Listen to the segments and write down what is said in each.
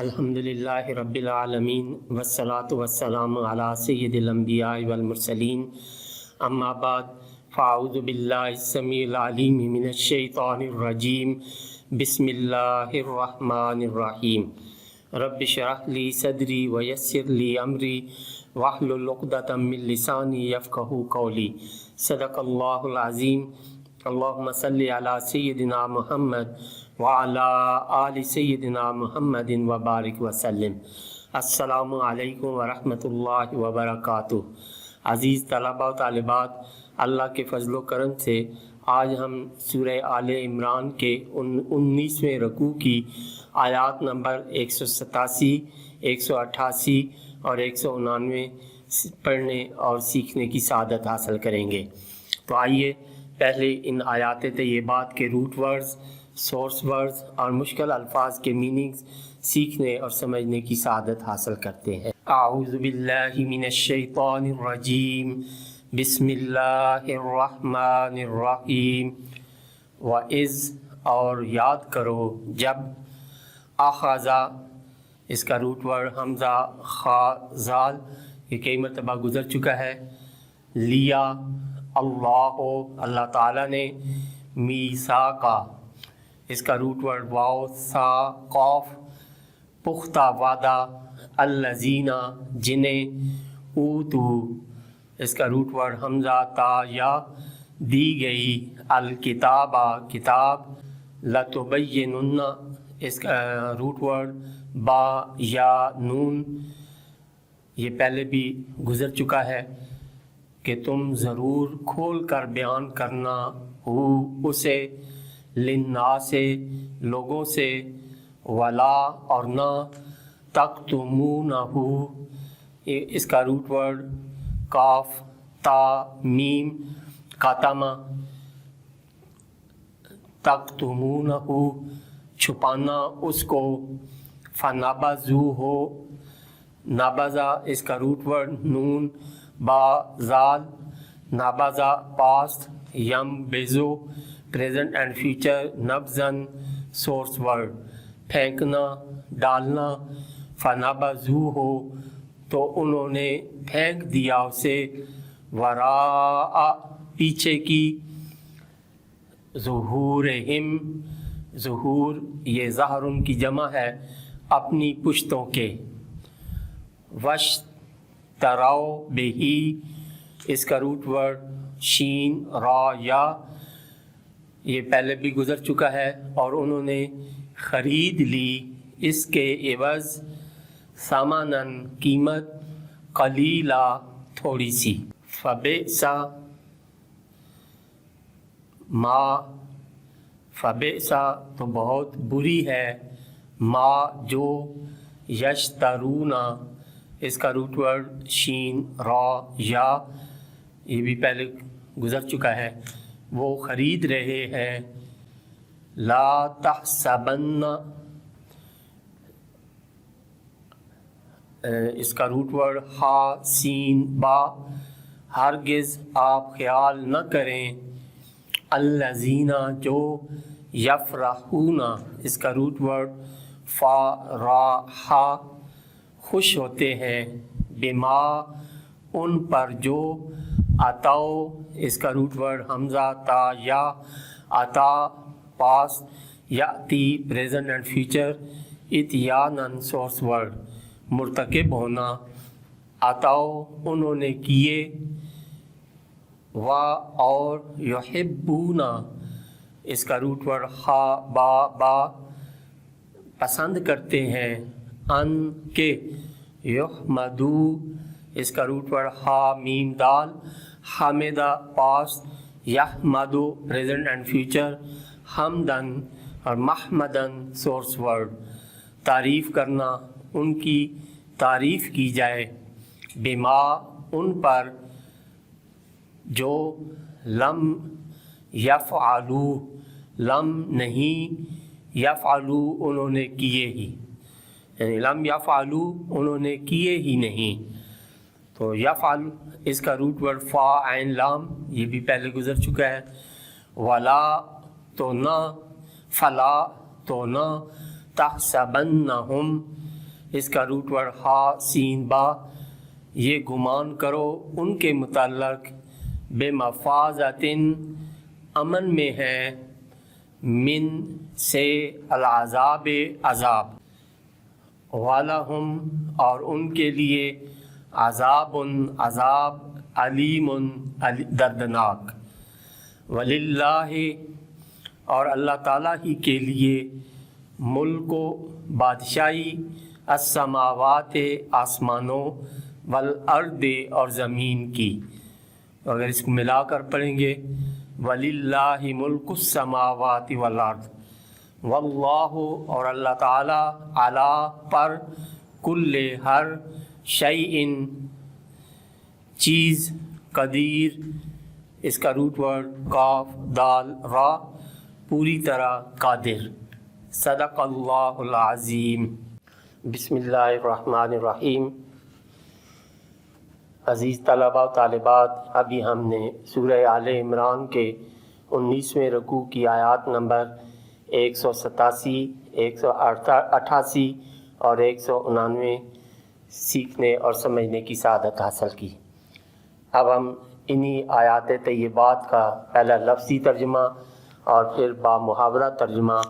الحمدللہ رب العالمین والصلاة والسلام علی سید الانبیاء والمرسلین اما بعد فاعوذ باللہ السمیع العلیم من الشیطان الرجیم بسم اللہ الرحمن الرحیم رب اشرح لی صدری ویسر لی امری واحلل عقدۃ من لسانی یفقہوا قولی صدق اللہ العظیم اللہم صلی علی سیدنا محمد وعلی آل سیدنا محمد وبارک وسلم۔ السلام علیکم ورحمۃ اللہ وبرکاتہ۔ عزیز طلباء و طالبات، اللہ کے فضل و کرم سے آج ہم سورہ آل عمران کے 19ویں رکوع کی آیات نمبر 187، 188 اور 189 پڑھنے اور سیکھنے کی سعادت حاصل کریں گے۔ تو آئیے پہلے ان آیات طیبات کے روٹ ورڈز، سورس ورڈز اور مشکل الفاظ کے میننگز سیکھنے اور سمجھنے کی سعادت حاصل کرتے ہیں۔ اعوذ باللہ من الشیطان الرجیم، بسم اللہ الرحمن الرحیم۔ وَإِذْ اور یاد کرو جب، اخذا اس کا روٹ ورڈ حمزہ خا زال، یہ کئی مرتبہ گزر چکا ہے، لیا اللہ تعالیٰ نے، میثاقا اس کا روٹ ورڈ واو سا قاف، پختہ وعدہ، الذین جنہیں، اوتو اس کا روٹ ورڈ حمزہ تا یا، دی گئی، الکتابہ کتاب، لتبینن اس کا روٹ ورڈ با یا نون، یہ پہلے بھی گزر چکا ہے کہ تم ضرور کھول کر بیان کرنا ہو اسے، للناس لوگوں سے، ولا اور نہ، تکتمونہ اس کا روٹ ورڈ کاف تا میم، کاتمہ، تکتمونہ چھپانا اس کو، فنبذوہ نبذا اس کا روٹ ورڈ نون با زال، نبذا پاسٹ، ینبذو پریزنٹ اینڈ فیوچر، نبذن سورس ورڈ پھینکنا ڈالنا، فنبذوہ تو انہوں نے پھینک دیا اسے، وراء پیچھے کی، ظہورہم ظہور یہ ظہرن کی جمع ہے، اپنی پشتوں کے، واشتروا بہ اس کا روٹ ورڈ شین را یا، یہ پہلے بھی گزر چکا ہے، اور انہوں نے خرید لی اس کے عوض، ثمناً قیمت، قلیلا تھوڑی سی، فبئس ما فبئس تو بہت بری ہے، ما جو، یشترون اس کا روٹ ورڈ شین را یا، یہ بھی پہلے گزر چکا ہے، وہ خرید رہے ہیں، لا تحسبن اس کا روٹ ورڈ ہا سین با، ہرگز آپ خیال نہ کریں، الذین جو، یفرحون اس کا روٹ ورڈ فا را ہا خوش ہوتے ہیں، بما ان پر جو، اتاؤ اس کا روٹ ورڈ حمزہ تا یا، اتا پاس، یاتی پریزنٹ اینڈ فیوچر، اتیانن سورس ورڈ مرتکب ہونا، اتاؤ انہوں نے کیے، و اور، یحبون اس کا روٹ ورڈ خا با پسند کرتے ہیں، ان کے، یحمدو اس کا روٹ ورڈ خا میم دال، حامدہ پاسٹ، یحمدو پریزنٹ اینڈ فیوچر، حمدن اور محمدن سورس ورڈ تعریف کرنا، ان کی تعریف کی جائے، بما ان پر جو، لم یفعلو لم نہیں، یفعلو انہوں نے کیے ہی، یعنی لم یفعلو انہوں نے کیے ہی نہیں، تو یفعل اس کا روٹ ورڈ فا عین لام، یہ بھی پہلے گزر چکا ہے، ولا تو نہ، فلا تو نہ، تحسبنہم اس کا روٹ ورڈ ہا سین با، یہ گمان کرو ان کے متعلق بے مفازتن امن میں ہے، من سے العذاب عذاب، وَلَهُمْ اور ان کے لیے عذاب عذاب علیم دردناک، وَلِلَّهِ اور اللہ تعالیٰ ہی کے لیے ملک و بادشاہی السماوات آسمانوں والارض اور زمین کی۔ اگر اس کو ملا کر پڑھیں گے وَلِلَّهِ مُلْكُ السَّمَاوَاتِ وَالْأَرْضِ، واللہ اور اللہ تعالیٰ علی پر کل ہر شیء چیز قدیر، اس کا روٹ ورڈ قاف دال را پوری طرح قادر۔ صدق اللہ العظیم۔ بسم اللہ الرحمن الرحیم۔ عزیز طلباء و طالبات، ابھی ہم نے سورہ آل عمران کے 19ویں رکوع کی آیات نمبر 187، 188 اور 199 سیکھنے اور سمجھنے کی سعادت حاصل کی۔ اب ہم انہی آیات طیبات کا پہلا لفظی ترجمہ اور پھر با محاورہ ترجمہ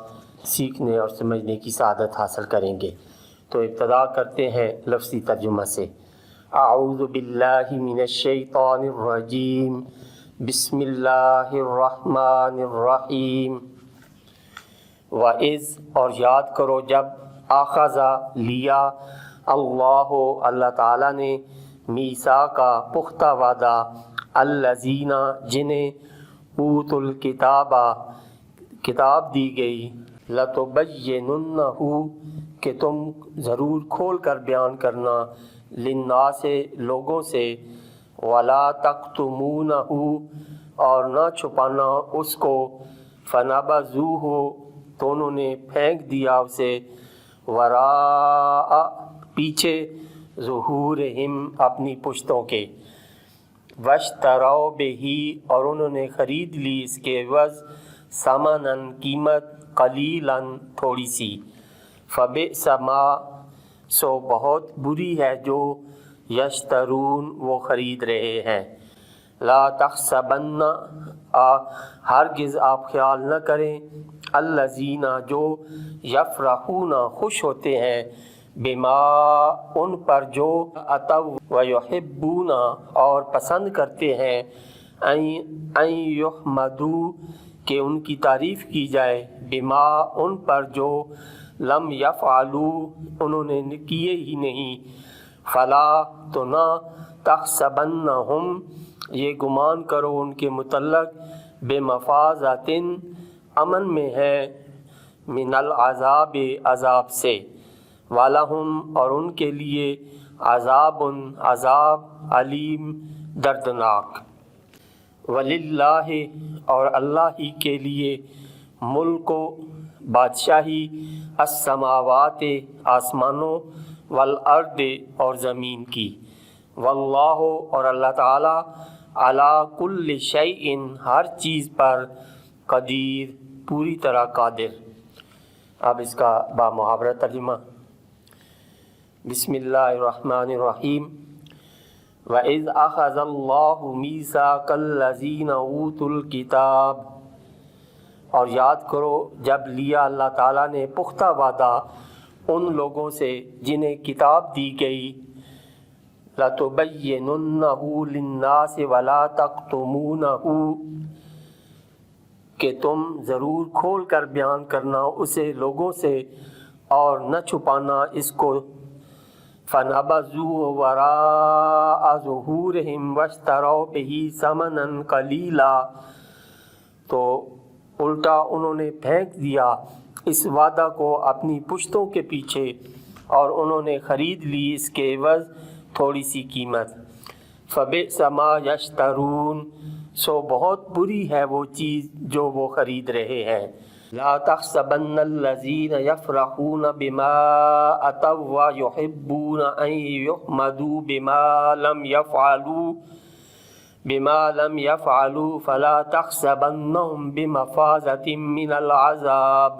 سیکھنے اور سمجھنے کی سعادت حاصل کریں گے۔ تو ابتدا کرتے ہیں لفظی ترجمہ سے۔ اعوذ باللہ من الشیطان الرجیم، بسم اللہ الرحمن الرحیم۔ وَإِذْ اور یاد کرو جب، آخذ لیا، اللہ تعالیٰ نے، میثاقا پختہ وعدہ، الذین جنہیں، اوت الکتاب کتاب دی گئی، لتبیننہ کہ تم ضرور کھول کر بیان کرنا، للناس لوگوں سے، ولا تکتمونہ اور نہ چھپانا اس کو، فنبذوہ تو انہوں نے پھینک دیا اسے، وراء پیچھے، ظہورہم اپنی پشتوں کے، واشتروا بہ اور انہوں نے خرید لی اس کے عوض، ثمناً قیمت، قلیلاً تھوڑی سی، فبئس ما سو بہت بری ہے جو، یشترون وہ خرید رہے ہیں، لا تحسبن ہرگز آپ خیال نہ کریں، الذین جو، یفرحون خوش ہوتے ہیں، بما ان پر جو، اتوا ویحبون اور پسند کرتے ہیں، ان یحمدوا کہ ان کی تعریف کی جائے، بما ان پر جو، لم یفعلوا انہوں نے کیے ہی نہیں، فلا تو نہ، تحسبنہم یہ گمان کرو ان کے متعلق، بمفازۃ امن میں ہے، من العذاب عذاب سے، وَلَهُمْ اور ان کے لیے، عذاب عذاب، علیم دردناک، وَلِلَّهِ اور اللہ ہی کے لیے، ملک و بادشاہی، السماوات آسمانوں، والارض اور زمین کی، واللہ اور اللہ تعالیٰ، علی کل شیء ہر چیز پر، قدیر پوری طرح قادر۔ اب اس کا با محاورہ ترجمہ۔ بسم اللہ الرحمن الرحیم۔ وَإِذْ أَخَذَ اللَّهُ مِيثَاقَ الَّذِينَ أُوتُوا الْكِتَابَ اور یاد کرو جب لیا اللہ تعالیٰ نے پختہ وعدہ ان لوگوں سے جنہیں کتاب دی گئی، لَتُبَيِّنُنَّهُ لِلنَّاسِ وَلَا تَكْتُمُونَهُ کہ تم ضرور کھول کر بیان کرنا اسے لوگوں سے اور نہ چھپانا اس کو، فَنَبَذُوهُ وَرَاءَ ظُهُورِهِمْ وَاشْتَرَوْا بِهِ ثَمَنًا قَلِيلًا تو الٹا انہوں نے پھینک دیا اس وعدہ کو اپنی پشتوں کے پیچھے اور انہوں نے خرید لی اس کے عوض تھوڑی سی قیمت، فبئس ما یشترون سو بہت بری ہے وہ چیز جو وہ خرید رہے ہیں، لا تحسبن الذین یفرحون بما اتوا ویحبون ان یحمدوا بما لم يفعلوا فلا تحسبنهم بمفازۃ من العذاب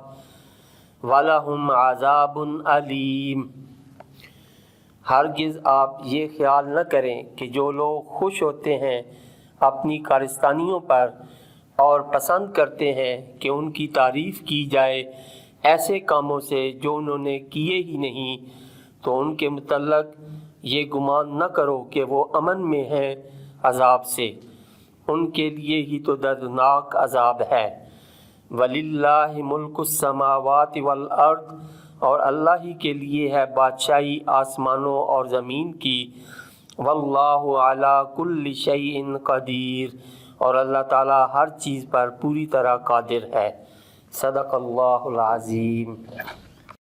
ولهم عذاب علیم۔ ہرگز آپ یہ خیال نہ کریں کہ جو لوگ خوش ہوتے ہیں اپنی کارستانیوں پر اور پسند کرتے ہیں کہ ان کی تعریف کی جائے ایسے کاموں سے جو انہوں نے کیے ہی نہیں، تو ان کے متعلق یہ گمان نہ کرو کہ وہ امن میں ہیں عذاب سے، ان کے لیے ہی تو دردناک عذاب ہے۔ وَلِلَّهِ مُلْكُ السَّمَاوَاتِ وَالْأَرْضِ، اور اللہ ہی کے لیے ہے بادشاہی آسمانوں اور زمین کی۔ وَاللَّهُ عَلَى كُلِّ شَيْءٍ قَدِيرٌ، اور اللہ تعالیٰ ہر چیز پر پوری طرح قادر ہے۔ صدق اللہ العظیم۔